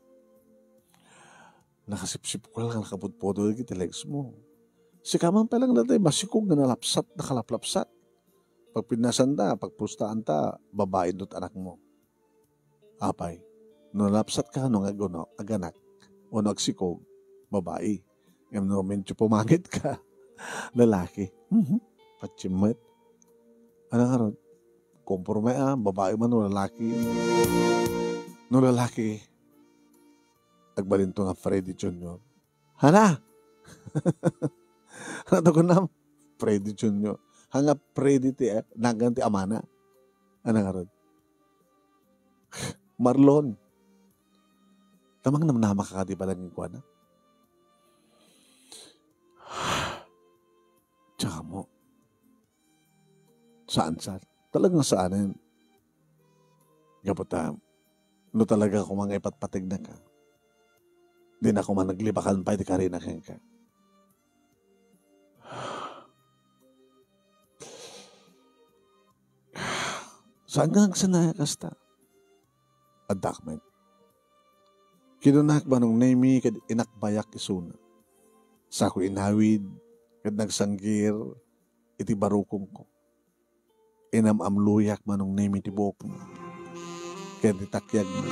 Nakasipsip ko lang, nakaputputo dagiti legs mo. Si kaman pa lang natin, masikog na nalapsat, nakalaplapsat. Pag pinasan ta, pagpustaan ta, babae do't anak mo. Apay, nalapsat ka, nung aganak, o nagsikog, babae. Ngayon no, medyo pumangit ka, lalaki. Patsimmet. Ano nga ron? Komporme babae man o lalaki. No lalaki, agbalinto nga Freddy Jr. Hana! Ano ko na? Freddy Jr. Hanga Freddy ti naganti amana. Ano nga ron? Marlon. Tamang namnama ka di ba lang yung kuwana? Tsaka mo. Saan? Talagang saan? Kapata, no talaga kung mga ipatpatig na ka, di na ako man naglibakan pa, di ka rin akin ka. Saan nga sanaya kasta? Adakment. Kinunak ba nung nemi kad inakbayak isuna? Sa ko inawid, kad nagsanggir, iti barukong ko. Inamamluyak manong nemi ti buok mo. Kaya ditakyag mo.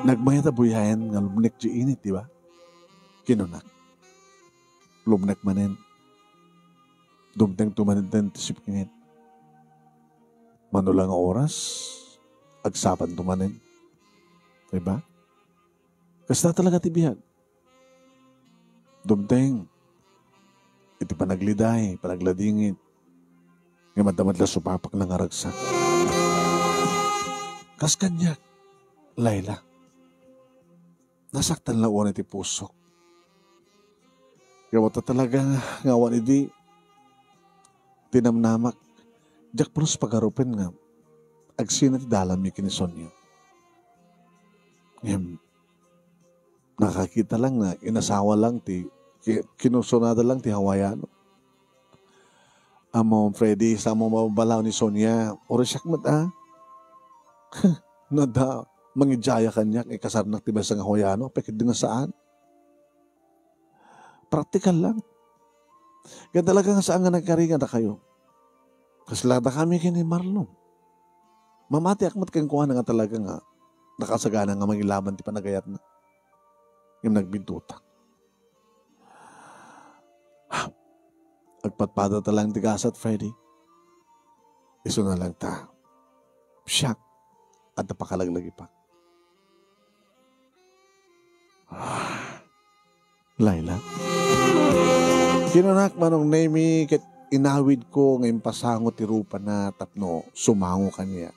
Nagmayat buyayan nga lumnek di init, di ba? Kinunak. Lumnek manen. Dumteng tumanintan tisip ngit. Manulang oras, agsapan tumanin. Diba? Kasta talaga tibiyag. Dumteng, iti panagliday, panagladingit. Nga madamadla supapak ng aragsak. Kas kanyak, Layla. Nasaktan lawan iti pusok. Kaya wata talaga ngawan iti tinamnamak. Diyak plus pag-arupin nga, agsina ti dalam ni Kinisonya. Ngayon, nakakita lang na inasawa lang ti, kinusunada lang ti Hawaiano. Amo, Freddy, sa mo mabalaw ni Sonia, oras yak mat Nada, mangijaya kanyak, ikasarnak ti basang Hawaiano, pekit din nga saan. Praktikal lang. Kaya talaga nga saan nga nagkaringan na kayo. Kaslada kami kini Marlon. Mamati akmat kang kuha na nga talaga nga nakasagana nga mangilaban ti panagayat na. Yung nagbintuta. Agpatpada talang ti kasat Friday. Iso na lang ta. Siyak. At napakalaglagi pa. Layla. Kinunak manong nemi ket inawid ko ngayon pasango ti rupa na tapno sumango kanya.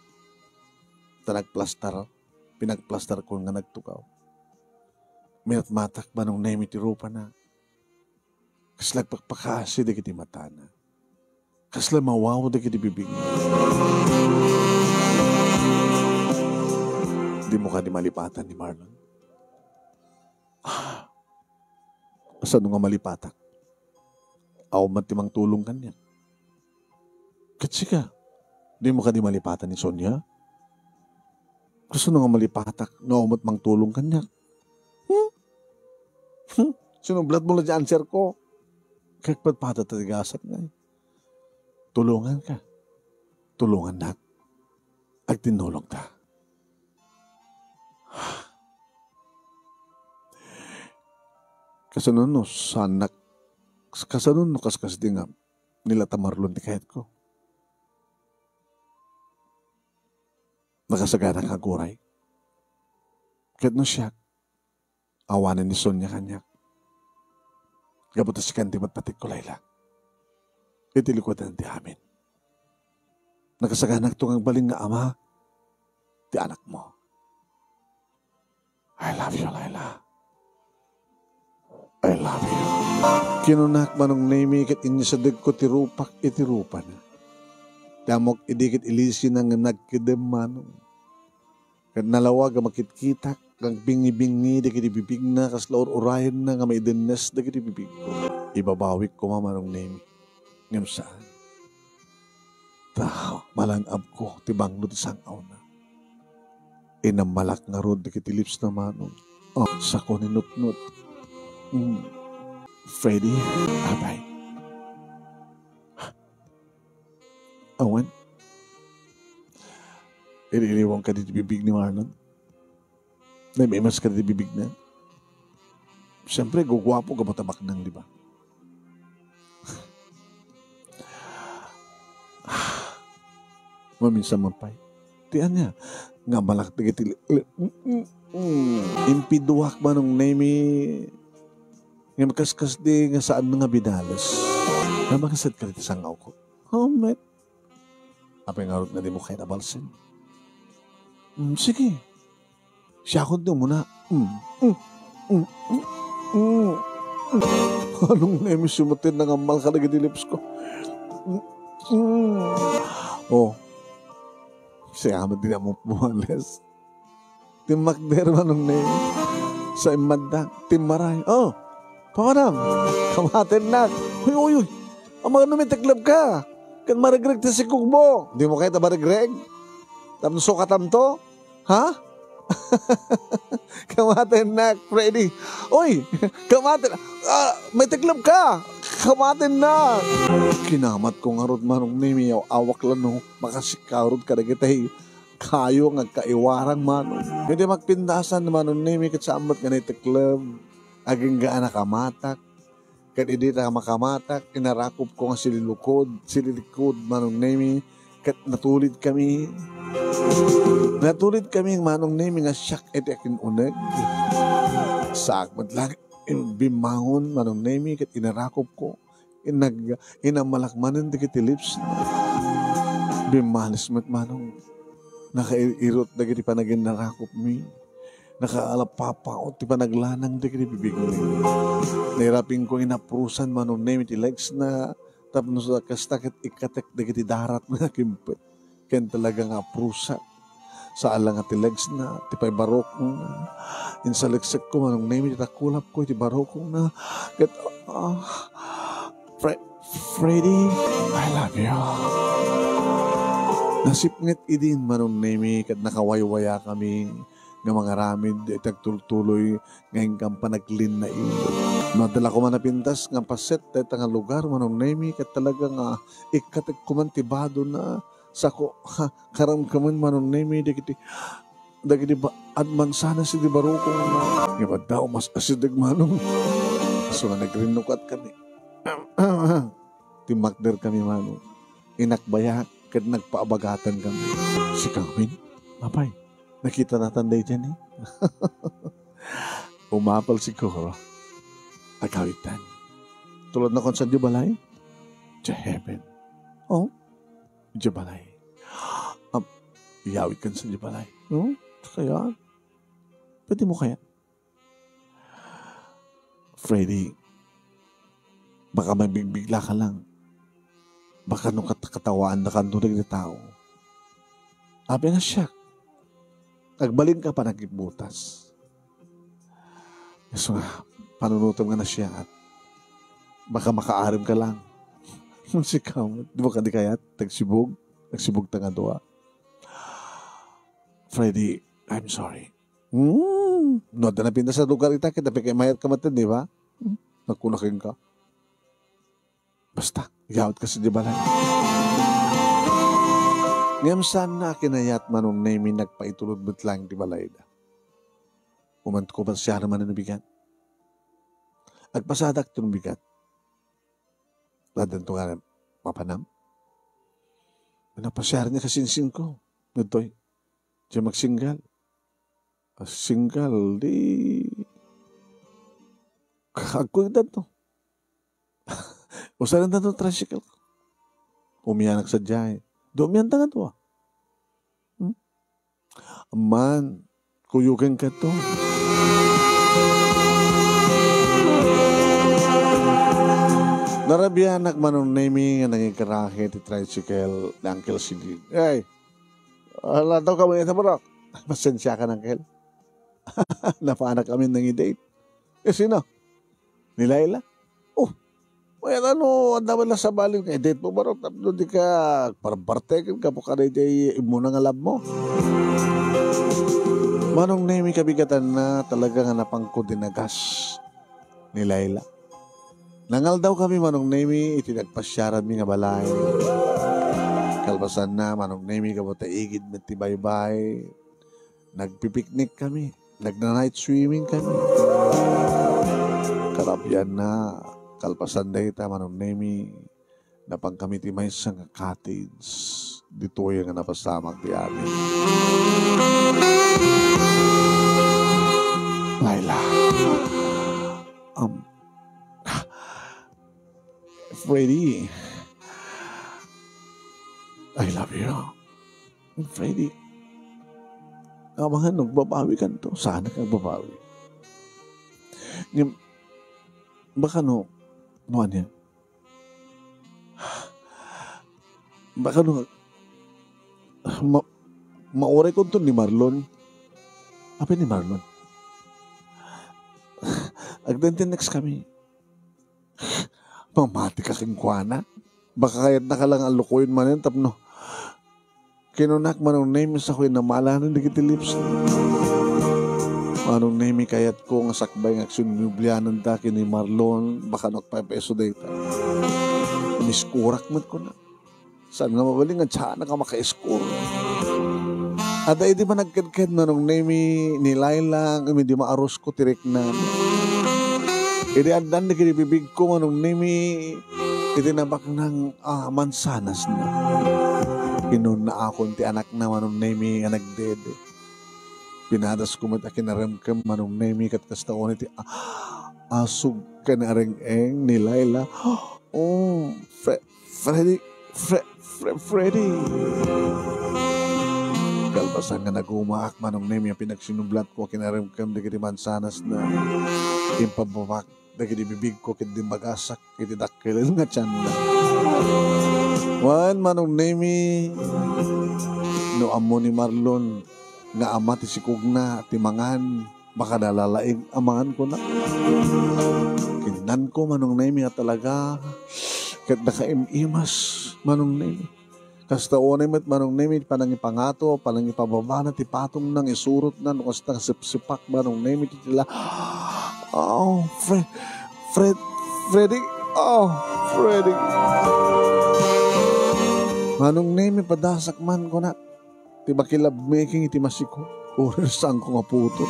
Tanagplastar, pinagplastar ko nga nagtukaw. Minatmatak manong nemi ti rupa na. Kaslag pagpakasi di kiti mata na. Kaslag mawaw di kiti bibig na. Di mo ka di malipatan ni Marlon. Kasano nga malipatak? Aw matimang tulong kanya. Katsi ka, di mo ka di malipatan ni Sonia? Kasano nga malipatak na umot mang tulong kanya? Sinublat mo lang di answer ko. Kakpat patatatigasat nga. Tulungan ka. Tulungan na. At tinulong ta. Kasanon no, sanak. Kasanon no, kaskas di nga nila tamarlon di kahit ko. Nakasagana ka guray. Kahit no siya, awanan ni Sonia kanya. Gabutas kan di matpatik ko, Layla. Itilikodan di amin. Nakasaganak itong ang baling nga ama, di anak mo. I love you, Layla. I love you. Kinunak manong name kat inyo sa deg ko tirupak itirupan. Damok idikit ilisin ang nagkidem manong. Kat nalawag ang makitkitak, kang bingi-bingi, di kiti bibig na, kaslaur urayan na, nga may dennes, di kiti bibig ko. Ibabawik ko mamanong name. Ngayon saan? Tao, malangab ko, tibang no ti sangaw na. Inamalak nga rod dagiti lips na manong. Oh, sa ko ninutnut. Freddy, abay. Awan. Iniiwang ka dito bibig ni Marlon. Namimas ka dito bibig na. Siyempre, gugwapo ka matabak nang, di ba? Maminsan mapay. Tiyan niya. Nga malak dagiti impiduwak manong nemi nga makaskas di nga saan nga binalas. Nga makasad ka dito sa ngaw ko. Oh, met. Apay nga na di mo kayo nabalsin. Sige. Siya ko doon muna. Anong nemi sumutin na nga mal ka dagiti lips ko? Oh. Siya amat din mo pumalas. Timakder manong nemi. Sa imanda. Timaray. Oh. Pamanam. Kamatin na. Uy. Ang mga numitaklab ka. Kan maragreg ta si Kugbo. Di mo kayo tabaragreg? Tamso ka tamto? Ha? Kamatin na, Freddy. Uy, kamatin. May taklab ka. Kamatin na. Kinamat ko nga rod manong nemi. Awak lang no. Makasikarod ka na kitay. Kayo nga kaiwarang manong. Hindi magpindasan na manong nemi kat sa amat nga na taklab. Aging gaan nakamatak. Kat hindi na makamatak. Inarakop ko nga sililikod manong nemi. Kat natulid kami. Natulid kami manong nemi nga siyak etiakin unag. Saak matlang bimangon manong nemi kat inarakop ko. Inamalakmanan dikiti lips. Bimalis mat manong. Nakairot na giti panagin narakop mi. Nakaalapapa o ti panaglanang di kini bibig mo. Nahirapin ko inaprusan manong nemi ti legs na tapos sa kastakit ikatek di kiti darat na kimpet. Ken talaga nga prusa. Sa alang ti legs na ti pay barok na insaliksik ko manong nemi ti takulap ko ti barok na ket Freddy, I love you. Nasipngit idin manong nemi ket nakawaywaya kami nga mga ramid, itagtultuloy ngayon kang panaglin na ilo. Madala ko man napintas nga paset, nga lugar, manong nemi, kat talaga nga ikatig kumantibado na sa ko, karamkaman manong nemi, dagiti ba, adman sana si di barukong na, nga ba daw, mas asidag manong. So nga nagrinukat kami. Timakder kami manong. Inakbaya, kat nagpaabagatan kami. Si Kawin, mapay. Nakita natin dyan eh. Umapal siguro. Agawitan. Tulad na kung sa Dibalay. Sa heaven. Oh. Dibalay. Iyawit kan sa Dibalay. Oh. Kaya. Pwede mo kaya. Freddy. Baka may bigbigla ka lang. Baka nung katawaan na kanunag na tao. Abi nga siya. Agbalin ka pa nagkibutas. So, panunutom nga na siya at baka makaarim ka lang. Sikaw, di ba ka di kayat? Nagsibog ta nga doa. Freddy, I'm sorry. No, danapin na sa lugar ita, kita kay mayat ka matin, di ba? Nagkunakin ka. Basta, gawat ka sa Dibalay. Ngam sana kinayat manong nemi nagpaitulod betlang di balay da. Umant ko ba siya naman na bigat? Agpasadak itong bigat. Ladan ito nga mapanam. Napasyar niya kasinsin ko. Natoy. Diya magsinggal. Singgal di... Kakagkuidan to. Usalan na ito tricycle ko. Umiyanak sa diyan. Doon tangan to. Man, kuyugan ka to. Narabianak manong nemi nga naging karahe ti tricycle ni Uncle Sigrid. Ay, wala daw kami ito barok. Pasensya ka ng Uncle. Napaanak kami ng i-date. Sino? Ni Laila? Well, ang daman na sa baling date mo barok. Tapos di ka parang partekin ka po ka na ito imuna nga lab mo. Manong Nemi kabigatan na talaga nga napangko dinagas ni Laila. Nangal daw kami Manong Nemi itinagpasyaran mi nga balay. Kalpasan na Manong Nemi kabota igid met ti baybay. Nagpipiknik kami, nagna-night swimming kami. Karapyan na kalpasan dayta Manong Nemi napang kami ti may nga cottage. Dito yung nga napasamag di amin. Laila. Freddy. I love you. Freddy. Mga nagbabawi ka to. Sana kang babawi. Baka no ano yan? Baka no maore ko to ni Marlon. Apa ni Marlon? Agdantin next kami. Mamati ka king kuana. Baka kayat na ka lang alukoyin man yan. Tapno. Kinunak Manong Nemi sa ko'y namalanan di kiti lips. Manong Nemi kayat ko nga sakbay ng aksyon nublianan da kini Marlon. Baka nagpapeso data. Niskurak man ko na. Saan nga mabaling nga tsana ka maka-score. At ay di ba nagkadkad Manong Nemi ni Laila. Kami di maaros ko tirik na. Iti andan na kinibibig ko Manong Nemi. Itinabak ng mansanas na. Inun na akong ti anak na Manong Nemi nga nagdede. Pinadas ko mata kinaramkam Manong Nemi kat kasta ko niti asug ka na ring-eng ni Laila. Oh, Freddy. Kalpasan nga nagumaak Manong Nemi ang pinagsinublat ko kinaramkam di kiti mansanas na impababak da kiti bibig ko kiti magasak kiti dakkel nga tiyan na. Wan Manong Nemi no amo ni Marlon nga ama ti sikugna ti mangan baka nalalaing amangan ko na. Kinan ko Manong Nemi at talaga kat nakaimimas Manong Nemi. Kasta onay met Manong Nemi panang ipangato, panang ipababa na ti patong nang isurot na no kasta sipsipak Manong Nemi ti tila. Oh, Freddy. Oh, Freddy. Manong Nemi padasak man ko na. Ti bakilab making iti masiko. Uri saan ko nga puto.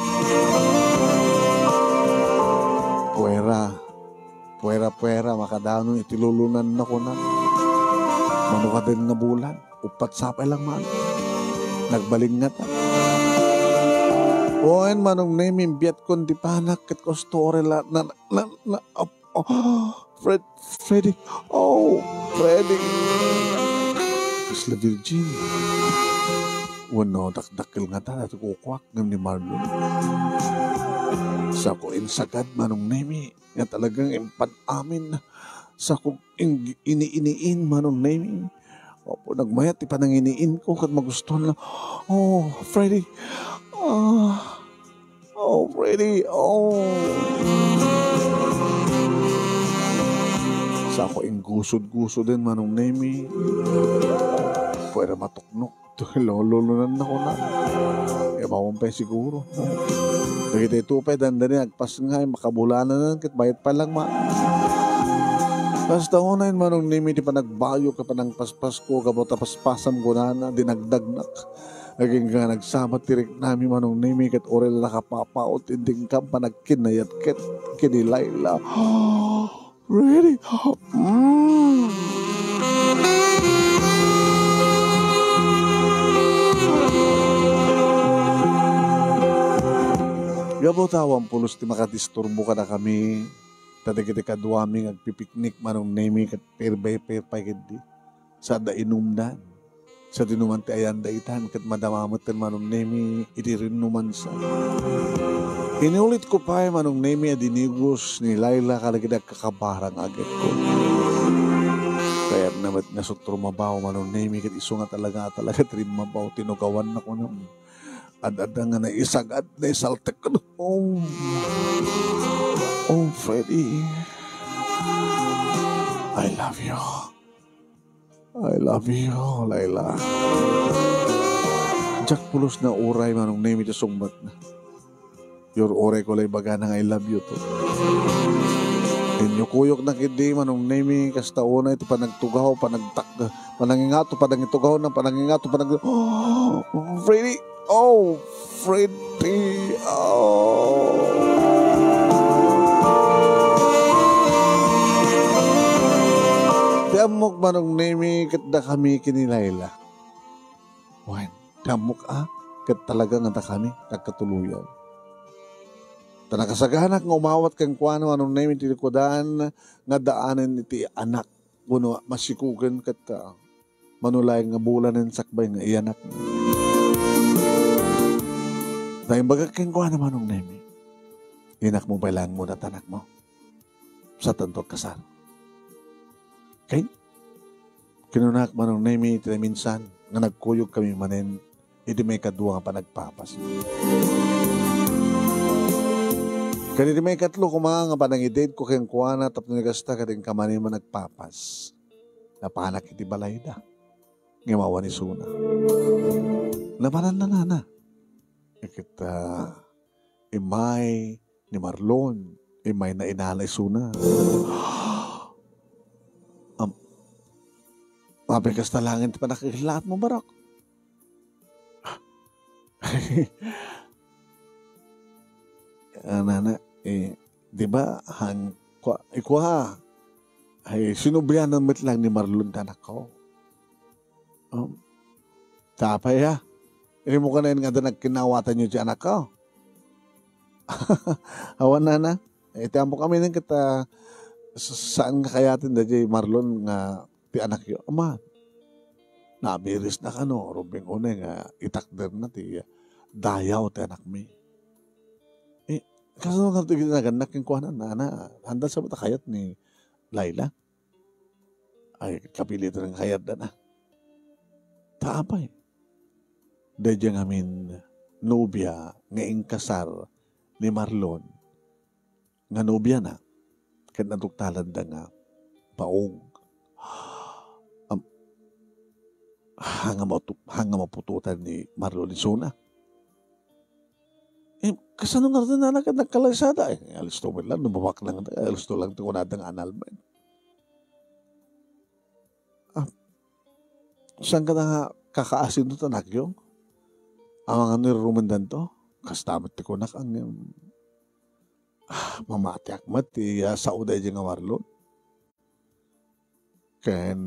Puera, makadanon itilulunan na ko na. Mano ka din nga bulan. Upat sapay lang man. Nagbaling nga ta. Oen Manong Nemi biat kon di panak ket ko story la Freddy. Oh, Freddy. Isla Virgin. Wano, dakdakil nga ta at kukwak ng ni Marlon. Sa ko insagad Manong Nemi. Nga talagang impan amin sa kong iniin Manong Nemi. Opo, nagmayat ipanang iniin ko kat magustuhan lang. Oh, Freddy. Oh, Freddy. Oh. Sa ako gusod-gusod din Manong Nemi. Pwede matuknok. Lolo-lolonan ako na. Ibawang pa siguro. Nakita ito pa, dandanin, agpas nga, makabulanan na, kit bayad pa lang Basta ko na yun, Manong Nemi, di pa nagbayo ka pa ng paspas ko, kabota paspasam ko na, dinagdagnak. Naging nga nagsabat, tirik namin, Manong Nemi, kat orel na kapapaot, inding ka pa nagkinayat, kat kinilayla. Really? Gabo tawang pulos ti makadisturbo ka na kami. Tadagiti kaduaming agpipiknik Manong Nemi kat perbay-perbay kadi. Sa dainumdan. Sa dinuman ti ayan daitan kat madamamot kan Manong Nemi itirinuman sa. Inulit ko pa Manong Nemi adinigos ni Laila kalagid kakabarang agad ko. Kaya naman nasutro mabaw Manong Nemi kat iso nga talaga trim mabaw tinugawan na ko naman. Ad-ada nga na isagad na isaltek ko. Oh, Freddy. I love you. I love you, Laila. Jak pulos na uray manong name ito sungbat na. Your oray ko lay baga ng I love you to. Inyo kuyok na kidi manong name kasta una ito panagtugaw, panangingato, panangitugaw na panangingato, oh, Freddy, oh, Freddy, oh. Tiamok manong name katda kami kinilayla. Wan. Damok kat talaga nga kami nagkatuluyan. Tanakasaganak nga umawat kang kuano anong namin tilikodan nga daanan iti anak kuno masikugan kat manulay nga bulan ng sakbay nga iyanak. Dahil baga kang kuano manong namin. Inak mo bailan mo na tanak mo sa tantok kasal. Okay? Kinunak manong namin iti minsan nga nagkuyog kami manen iti may kadua nga pa nagpapas. Kaniti may katlo kumanga nga panangidate ko kayang kuwana tapos nagasta kating kamanin mo nagpapas. Napanak iti balayda. Ngimawa ni Suna. Labanan na nana. Kita imay ni Marlon. Imay na inalay Suna. Mabigas na langin pa nakikilaat mo barok. Nana, di ba, ikwa, ay sinubihan ng mitlang ni Marlon tanak ko. Tapay ini mo ka na yun nga nagkinawatan nyo si anak ko. Awan nana, itihan mo kami nang kita, saan nga kayatin da jay Marlon nga ti anak yo. Ama, nabiris na ka no, rubing una nga itakder na ti dayaw ti anak mi. Kasi nung nagananak yung kuhanan na handa sa mata kayat ni Laila. Ay, kapilito ng kayat na. Taapay. Dahil amin nobya ngaing kasar ni Marlon. Nga nobya na. Kaya natuktalan da nga paong. Hanga mapututan ni Marlon ni Suna. Kasano nga rin na nagkalagsada alis to lang, lumabak lang, alis to lang ito kunadang anal ba. Saan ka na kakaasin ito tanak yung? Ang mga nirumandan to, kastamat ti kunak ang mamati akmat, sa uday di nga Marlon. Kaya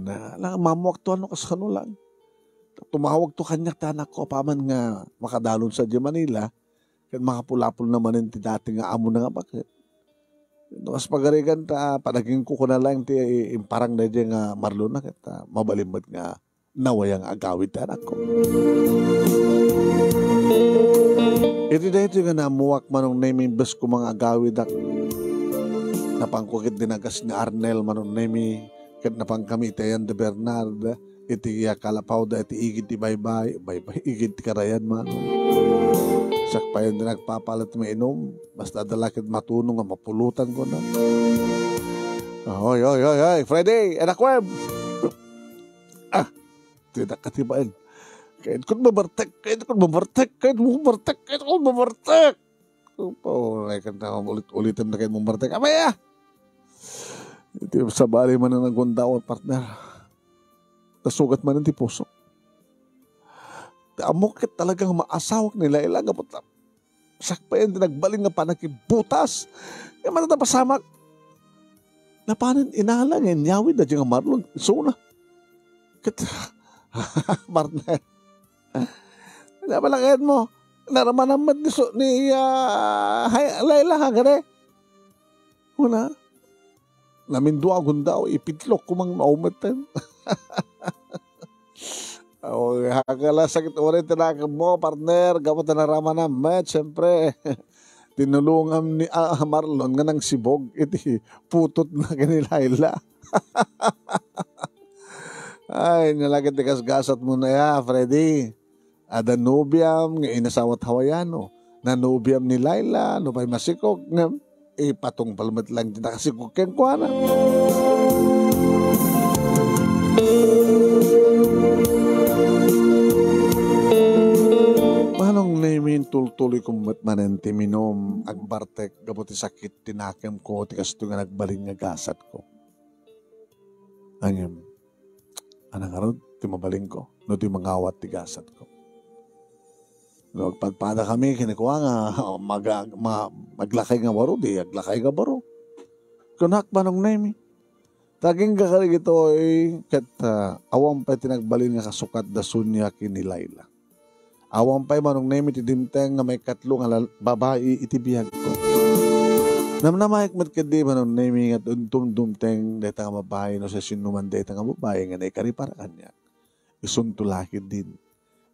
mamuak to ano kasano lang. Tumawag to kanyak tanak ko, paman nga makadalon sa di Manila, kaya makapulapul naman yung dati nga amo na nga bakit. Mas pagarigan ta, panaging ko na lang ti parang na dyan nga Marlon na kita, mabalimbat nga nawayang agawid ta anak ko. Ito na ito nga namuwak manong naming bes ko mga agawid ak. Napangkukit dinagas ni Arnel manong naming kat napang kami tayan de Bernard, iti kalapaw da iti igid ti baybay, igid ti karayan manong. Sakpayan din nagpapalat may inom. Basta dalakit matunong nga mapulutan ko na. Oy, Friday, anak web. Tidak katibain. Kahit kung mabartek. Ay, kanta ulitin na kayo mabartek. Amaya! Ito sa bali man na nagundawang partner. Nasugat man ang tipuso. Amokit talagang maasawak nila ilaga po. Sakpayan din nagbaling nga panakibutas. Yung matatapasamak. Napanin inalangin. Yawid na dyan nga Marlon. Suna. Partner. Nabalangin mo. Naramanamad ni Laila hagare. Una. Namindua gundaw. Ipitlok kumang maumatan. Oh, hakala sakit ulit tinakam mo, partner. Gamot na narama naman, siyempre. Tinulungan ni Marlon nga ng sibog. Iti putot na kanilayla. Ay, nalagit tikas-gasat mo na ya, Freddy. Ada nubiam, nga inasawat Hawaiano. Na nubiam ni Laila, no pa'y masikog. Patong palmat lang din nakasikog keng kuwana. tultuloy ko manen ti minom agbartek gabuti sakit tinakem ko ti kasto nga nagbalin nga gasat ko. Anyam, anang arod ti mabalin ko no ti mangawat ti gasat ko. No, pagpada kami kinikuha nga maglakay nga baro di aglakay nga baro. Kunak manong nemi. Taging kakari ito ay kat awang pa tinagbalin nga kasukat da sunya kini Laila. Awang pa'y manong name iti dimteng nga may katlo nga babae iti biyag ko. Namnamayag matkadi manong name nga dumteng deta nga babae no sa sinuman deta nga babae nga naikari para kanya. Isuntulakid din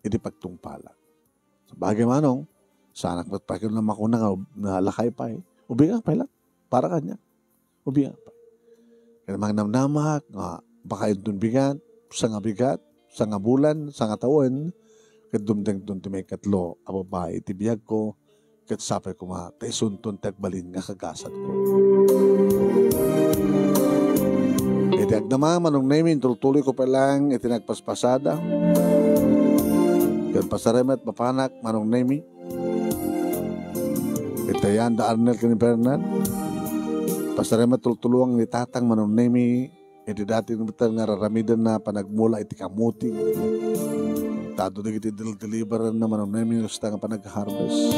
iti pagtungpala. Sa bagay manong, sa anak matpakil na makuna nga na lakay pa ubigang pa lang para kanya. Ubigang pa. Kaya mga namnamak nga baka yung bigat, sa nga bigat, sa nga bulan, sa nga taon, kat dumdeng dun ti may katlo, ang babae, iti biyag ko, kat sapay ko taisunton tagbalin nga kagasat ko. Iti agdama, manong namin, tultuloy ko pa lang, iti nagpaspasada. Kat pasaremet, papanak, manong namin. Iti yan, da Arnel kini Bernard. Pasaremet, tultuluang ni tatang, manong namin, iti dati nga raramidan na panagmula iti kamuti. Tado na kiti deliveran naman ang namin gusto nga panag-harvest.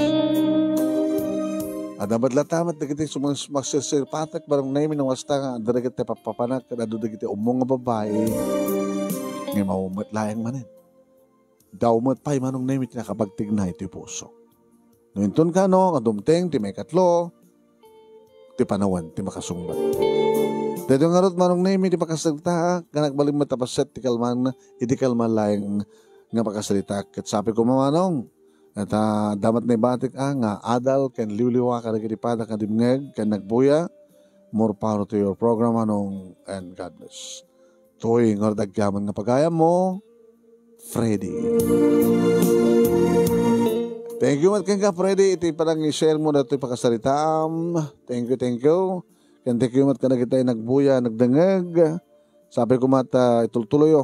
At dapat latamat na kiti magsisirpatak barang namin ang wasta nga dara kiti papapanak kadado na kiti umong nga babae nga maumat layang manin. Daumat pa'y manong namin tinakapagtig na iti puso. Nuintun ka no, kadumteng, ti may katlo, ti panawan, ti makasungbat. Dito nga rot manong namin ti makasagta, kanagbaling matapaset ti kalman na, iti kalman layang nga pagkasalita. Kat sabi ko mamanong, at damat na ibatik nga adal ken liwliwa ka nagitipada ka dimngeg ken nagbuya. More power to your program anong and God bless. Tuwing or dagyaman nga pagaya mo, Freddy. Thank you mat ka Freddy. Iti parang i-share mo na ito pagkasalita. Thank you. Ken thank you mat ka na kita nagbuya, nagdangeg. Sabi ko mat itultuloy